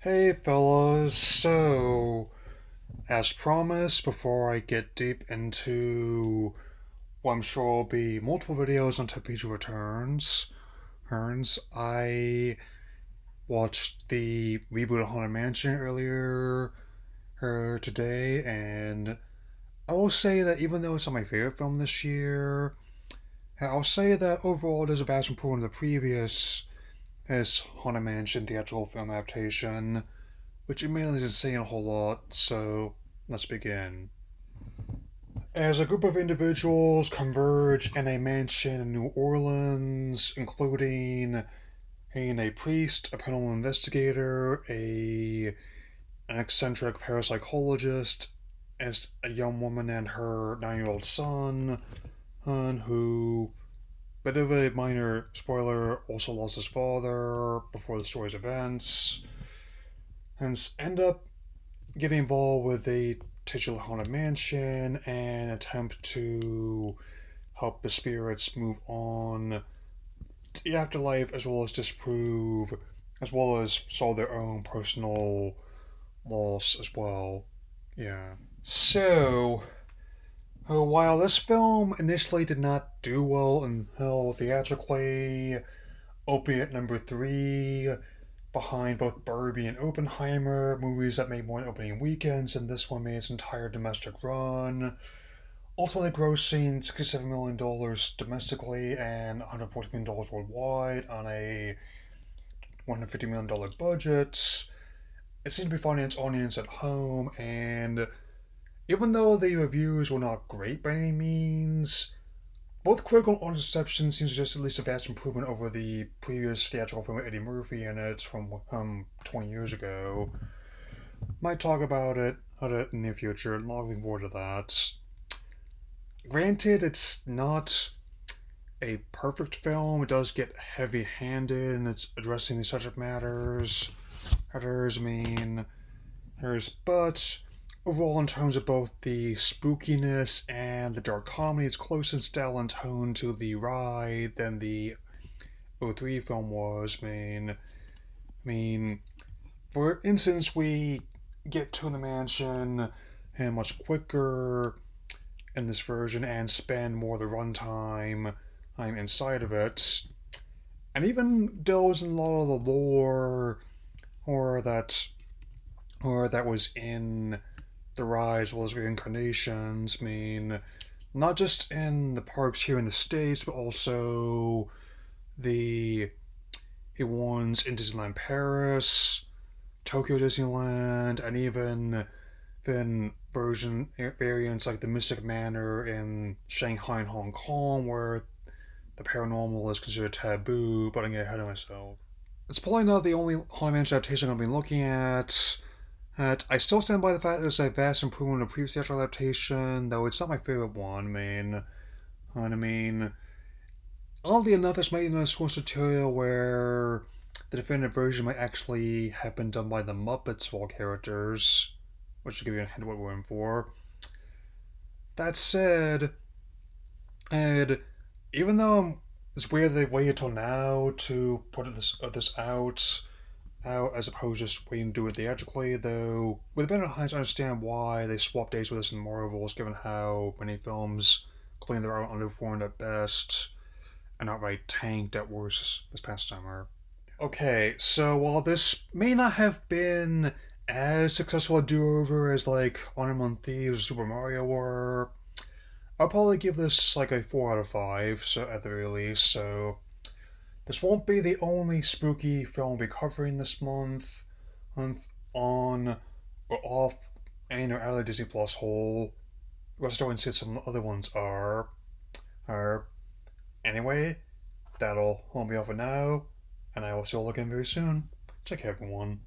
Hey fellas, so as promised, before I get deep into what I'm sure will be multiple videos on Temperature Returns, I watched the reboot of Haunted Mansion earlier today, and I will say that even though it's not my favorite film this year, I'll say that overall it is a vast improvement on the previous as Haunted Mansion theatrical film adaptation, which admittedly isn't saying a whole lot, so let's begin. As a group of individuals converge in a mansion in New Orleans, including a priest, a paranormal investigator, an eccentric parapsychologist, as a young woman and her 9-year-old son, who, bit of a minor spoiler, also lost his father before the story's events, hence end up getting involved with a titular haunted mansion and attempt to help the spirits move on to the afterlife as well as solve their own personal loss as well. Yeah. So, while this film initially did not do well until theatrically, opiate number three, behind both Barbie and Oppenheimer, movies that made more in opening weekends, and this one made its entire domestic run, ultimately grossing $67 million domestically and $140 million worldwide on a $150 million budget. It seemed to be finding its audience at home, and even though the reviews were not great by any means, both critical and audience reception seems to suggest at least a vast improvement over the previous theatrical film with Eddie Murphy in it from 20 years ago. Might talk about it in the near future. Not looking forward to that. Granted, it's not a perfect film. It does get heavy-handed, and it's addressing these subject matters, but overall, in terms of both the spookiness and the dark comedy, it's closer in style and tone to The Ride than the '03 film was. For instance, we get to the mansion and much quicker in this version and spend more of the runtime I'm inside of it, and even delves in a lot of the lore or that was in the Rise as well as reincarnations. Not just in the parks here in the States, but also the ones in Disneyland Paris, Tokyo Disneyland, and even then version variants like the Mystic Manor in Shanghai and Hong Kong, where the paranormal is considered taboo, but I'm getting ahead of myself. It's probably not the only Haunted Mansion adaptation I've been looking at. I still stand by the fact that it's a vast improvement on the previous theatrical adaptation, though it's not my favorite one. I mean, oddly enough, this might be a source material where the definitive version might actually have been done by the Muppets of all characters, which should give you a hint of what we're in for. That said, and even though it's weird they waited till now to put this out as opposed to just waiting to do it theatrically, though with a better hindsight, I understand why they swapped dates with this in Marvels, given how many films claim they're underperformed at best and outright tanked at worst this past summer. Okay, so while this may not have been as successful a do-over as like Honor Among Thieves or Super Mario were, I'll probably give this like a 4 out of 5, so at the very least, so this won't be the only spooky film we'll be covering this month on or off any or out of the Disney Plus hole. We'll start and see some other ones are. Anyway, that'll hold me off for now, and I will see you all again very soon. Take care, everyone.